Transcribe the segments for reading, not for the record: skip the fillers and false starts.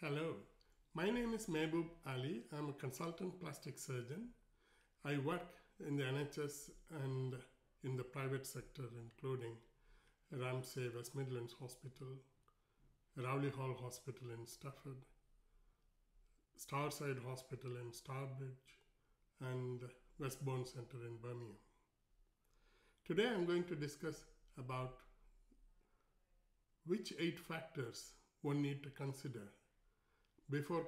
Hello, my name is Mehboob Ali. I'm a consultant plastic surgeon. I work in the NHS and in the private sector, including Ramsay West Midlands Hospital, Rowley Hall Hospital in Stafford, Starside Hospital in Starbridge, and Westbourne Centre in Birmingham. Today I'm going to discuss about which 8 factors one need to consider before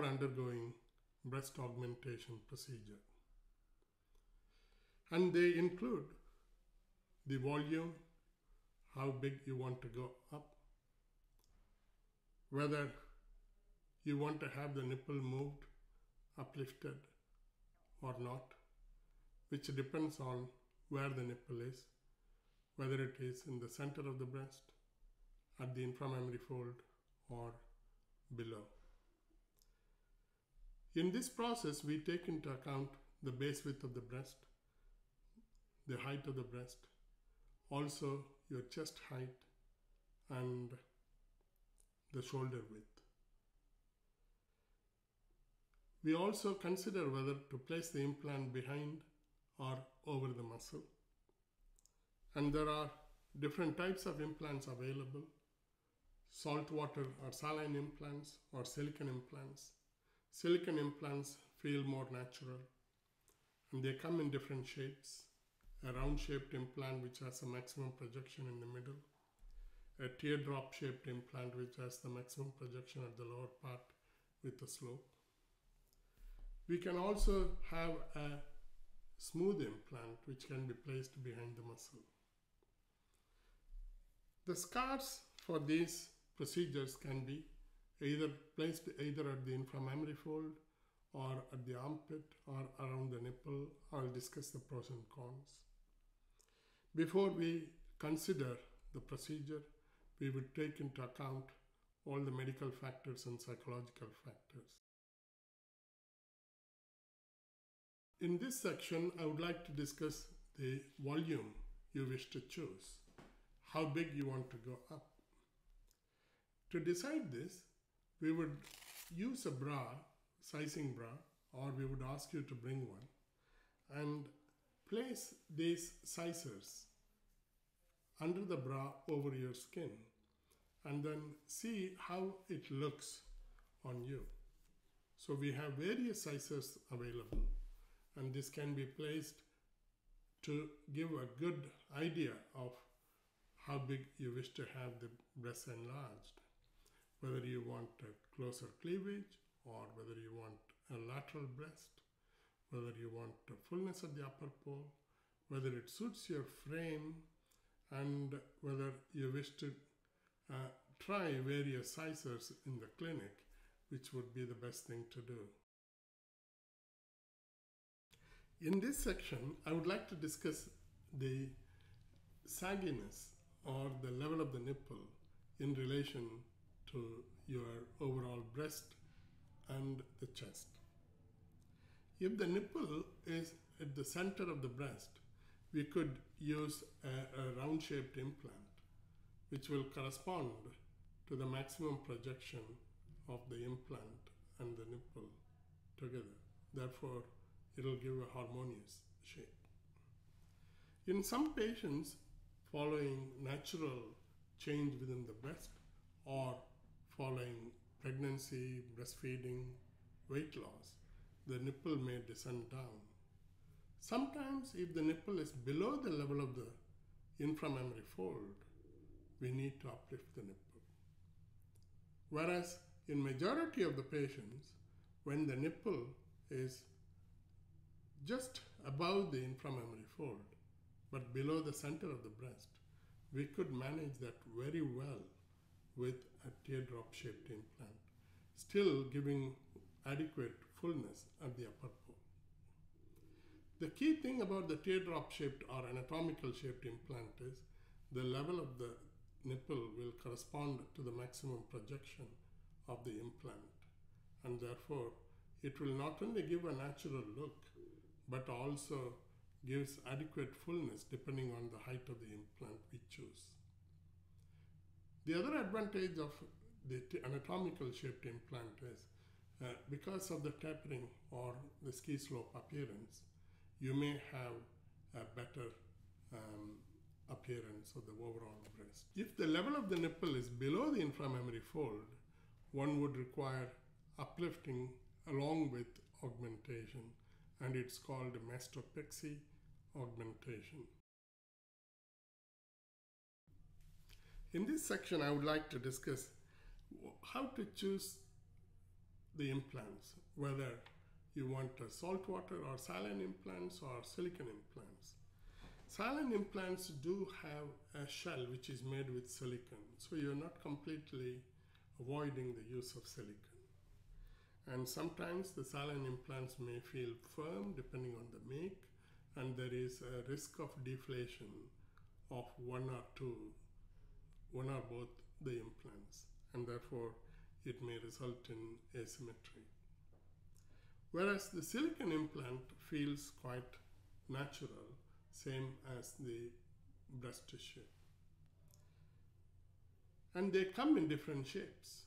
undergoing breast augmentation procedure. And they include the volume, how big you want to go up, whether you want to have the nipple moved, uplifted or not, which depends on where the nipple is, whether it is in the center of the breast, at the inframammary fold or below. In this process, we take into account the base width of the breast, the height of the breast, also your chest height and the shoulder width. We also consider whether to place the implant behind or over the muscle. And there are different types of implants available: saltwater or saline implants or silicone implants. Silicone implants feel more natural and they come in different shapes. A round shaped implant which has a maximum projection in the middle, a teardrop shaped implant which has the maximum projection at the lower part with a slope. We can also have a smooth implant which can be placed behind the muscle. The scars for these procedures can be either placed either at the inframammary fold or at the armpit or around the nipple. I'll discuss the pros and cons. Before we consider the procedure, we would take into account all the medical factors and psychological factors. In this section, I would like to discuss the volume you wish to choose, how big you want to go up. To decide this, we would use a bra, sizing bra, or we would ask you to bring one, and place these sizers under the bra over your skin, and then see how it looks on you. So we have various sizes available, and this can be placed to give a good idea of how big you wish to have the breast enlarged, whether you want a closer cleavage or whether you want a lateral breast, whether you want a fullness at the upper pole, whether it suits your frame, and whether you wish to try various sizes in the clinic, which would be the best thing to do. In this section, I would like to discuss the sagginess or the level of the nipple in relation to your overall breast and the chest. If the nipple is at the center of the breast, we could use a round-shaped implant, which will correspond to the maximum projection of the implant and the nipple together. Therefore, it will give a harmonious shape. In some patients, following natural change within the breast or following pregnancy, breastfeeding, weight loss, the nipple may descend down. Sometimes if the nipple is below the level of the inframammary fold, we need to uplift the nipple. Whereas in majority of the patients, when the nipple is just above the inframammary fold, but below the center of the breast, we could manage that very well with a teardrop shaped implant, still giving adequate fullness at the upper pole. The key thing about the teardrop shaped or anatomical shaped implant is the level of the nipple will correspond to the maximum projection of the implant, and therefore it will not only give a natural look but also gives adequate fullness depending on the height of the implant we choose. The other advantage of the anatomical shaped implant is because of the tapering or the ski slope appearance, you may have a better appearance of the overall breast. If the level of the nipple is below the inframammary fold, one would require uplifting along with augmentation, and it's called mastopexy augmentation. In this section, I would like to discuss how to choose the implants, whether you want a saltwater or saline implants or silicone implants. Saline implants do have a shell which is made with silicone, so you're not completely avoiding the use of silicone. And sometimes the saline implants may feel firm depending on the make, and there is a risk of deflation of one or both the implants, and therefore it may result in asymmetry. Whereas the silicone implant feels quite natural, same as the breast tissue. And they come in different shapes.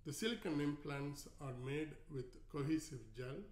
The silicone implants are made with cohesive gel,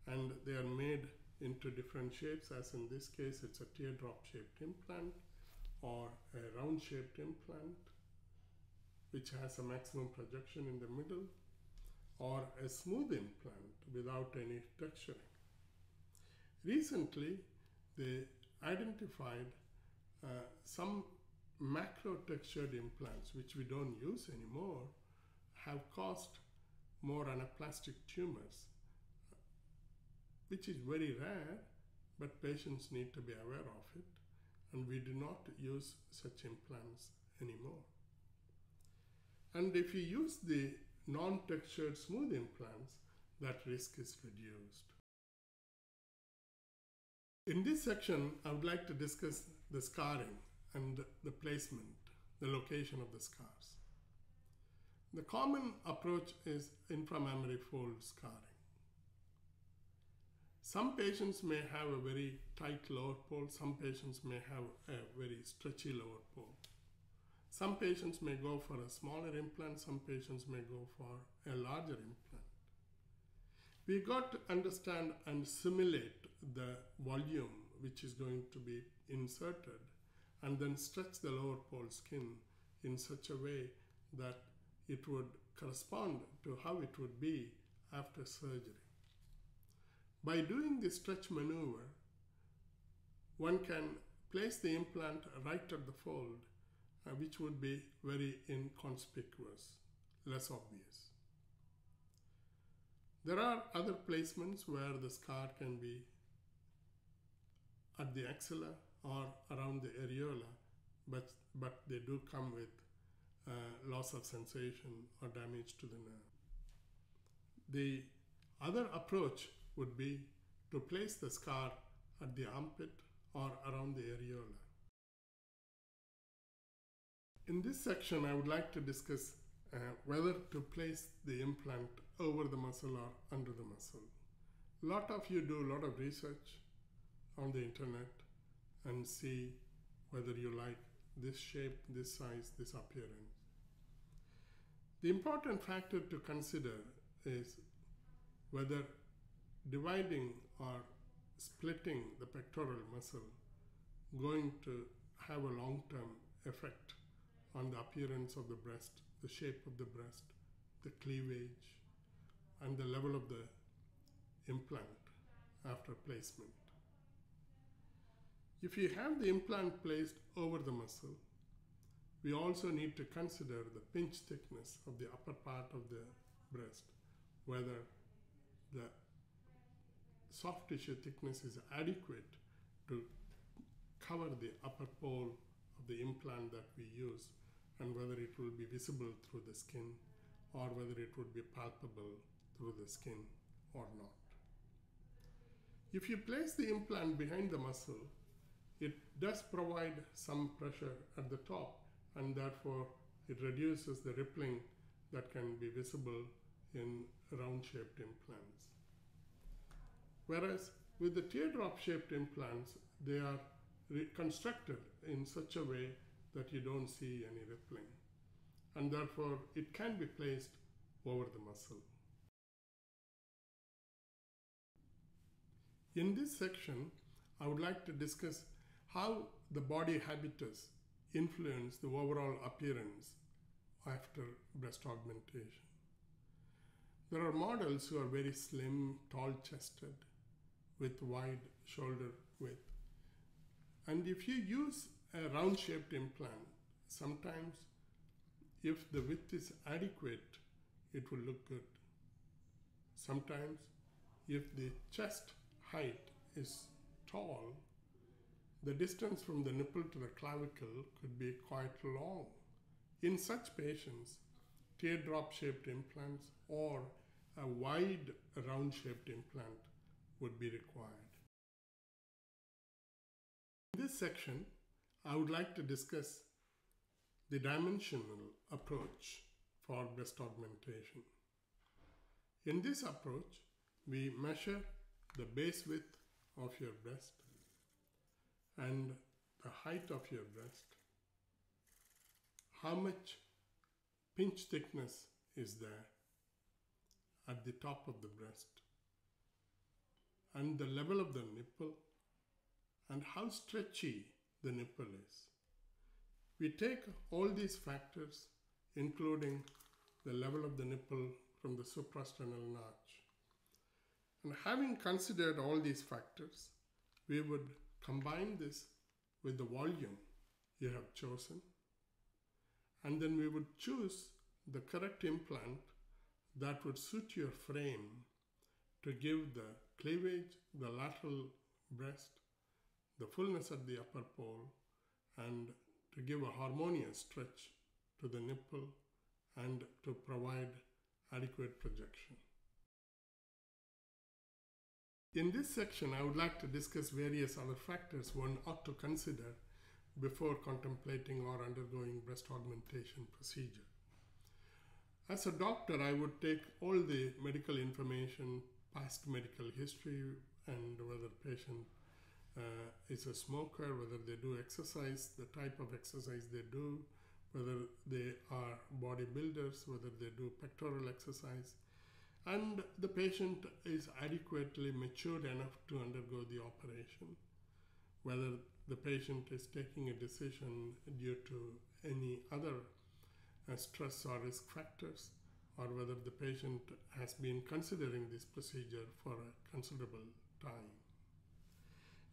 and they are made into different shapes, as in this case it's a teardrop shaped implant or a round shaped implant which has a maximum projection in the middle, or a smooth implant without any texturing. Recently they identified some macro textured implants which we don't use anymore have caused more anaplastic tumors, which is very rare, but patients need to be aware of it, and we do not use such implants anymore. And if you use the non-textured smooth implants, that risk is reduced. In this section, I would like to discuss the scarring and the placement, the location of the scars. The common approach is inframammary fold scarring. Some patients may have a very tight lower pole, some patients may have a very stretchy lower pole. Some patients may go for a smaller implant, some patients may go for a larger implant. We got to understand and simulate the volume which is going to be inserted, and then stretch the lower pole skin in such a way that it would correspond to how it would be after surgery. By doing this stretch maneuver, one can place the implant right at the fold, which would be very inconspicuous, less obvious. There are other placements where the scar can be at the axilla or around the areola, but they do come with loss of sensation or damage to the nerve. The other approach would be to place the scar at the armpit or around the areola. In this section, I would like to discuss whether to place the implant over the muscle or under the muscle. A lot of you do a lot of research on the internet and see whether you like this shape, this size, this appearance. The important factor to consider is whether dividing or splitting the pectoral muscle going to have a long-term effect on the appearance of the breast, the shape of the breast, the cleavage, and the level of the implant after placement. If you have the implant placed over the muscle, we also need to consider the pinch thickness of the upper part of the breast, whether the soft tissue thickness is adequate to cover the upper pole of the implant that we use, and whether it will be visible through the skin or whether it would be palpable through the skin or not. If you place the implant behind the muscle, it does provide some pressure at the top, and therefore it reduces the rippling that can be visible in round-shaped implants. Whereas with the teardrop-shaped implants, they are constructed in such a way that you don't see any rippling, and therefore it can be placed over the muscle. In this section, I would like to discuss how the body habitus influence the overall appearance after breast augmentation. There are models who are very slim, tall-chested, with wide shoulder width. And if you use a round-shaped implant, sometimes if the width is adequate, it will look good. Sometimes if the chest height is tall, the distance from the nipple to the clavicle could be quite long. In such patients, teardrop-shaped implants or a wide round-shaped implant would be required. In this section, I would like to discuss the dimensional approach for breast augmentation. In this approach, we measure the base width of your breast and the height of your breast, how much pinch thickness is there at the top of the breast, and the level of the nipple, and how stretchy the nipple is. We take all these factors, including the level of the nipple from the suprasternal notch. And having considered all these factors, we would combine this with the volume you have chosen, and then we would choose the correct implant that would suit your frame to give the cleavage, the lateral breast, the fullness at the upper pole, and to give a harmonious stretch to the nipple and to provide adequate projection. In this section, I would like to discuss various other factors one ought to consider before contemplating or undergoing breast augmentation procedure. As a doctor, I would take all the medical information, past medical history, and whether the patient is a smoker, whether they do exercise, the type of exercise they do, whether they are bodybuilders, whether they do pectoral exercise, and the patient is adequately matured enough to undergo the operation, whether the patient is taking a decision due to any other stress or risk factors, or whether the patient has been considering this procedure for a considerable time.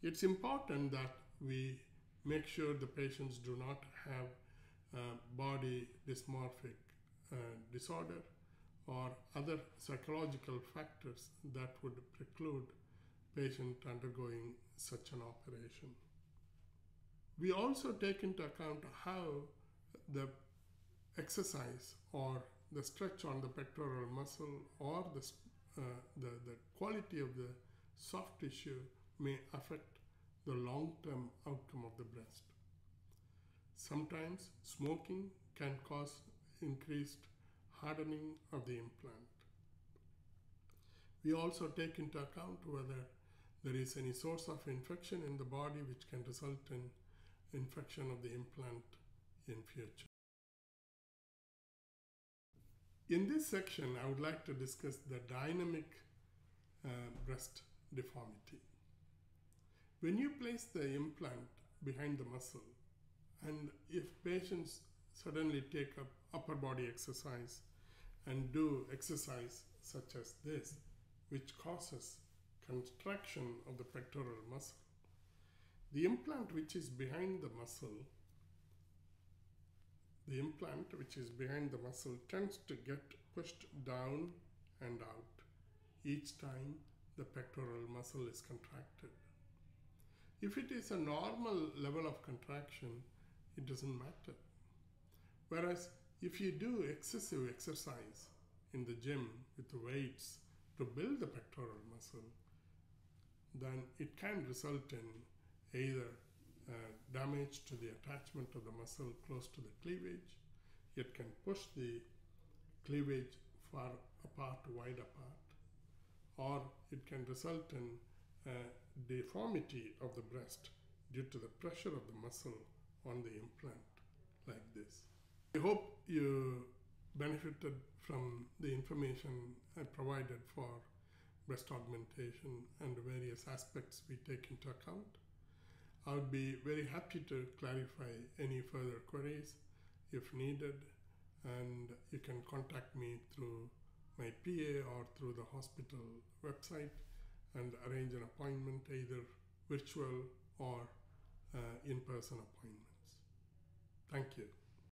It's important that we make sure the patients do not have body dysmorphic disorder or other psychological factors that would preclude patient undergoing such an operation. We also take into account how the exercise or the stretch on the pectoral muscle or the quality of the soft tissue may affect the long-term outcome of the breast. Sometimes smoking can cause increased hardening of the implant. We also take into account whether there is any source of infection in the body which can result in infection of the implant in future. In this section, I would like to discuss the dynamic breast deformity. When you place the implant behind the muscle, and if patients suddenly take up upper body exercise and do exercise such as this, which causes contraction of the pectoral muscle, the implant which is behind the muscle, tends to get pushed down and out each time the pectoral muscle is contracted. If it is a normal level of contraction, it doesn't matter. Whereas if you do excessive exercise in the gym with weights to build the pectoral muscle, then it can result in either damage to the attachment of the muscle close to the cleavage. It can push the cleavage far apart, wide apart, or it can result in deformity of the breast due to the pressure of the muscle on the implant. like this. I hope you benefited from the information I provided for breast augmentation and the various aspects we take into account. I would be very happy to clarify any further queries if needed, and you can contact me through my PA or through the hospital website and arrange an appointment, either virtual or in-person appointments. Thank you.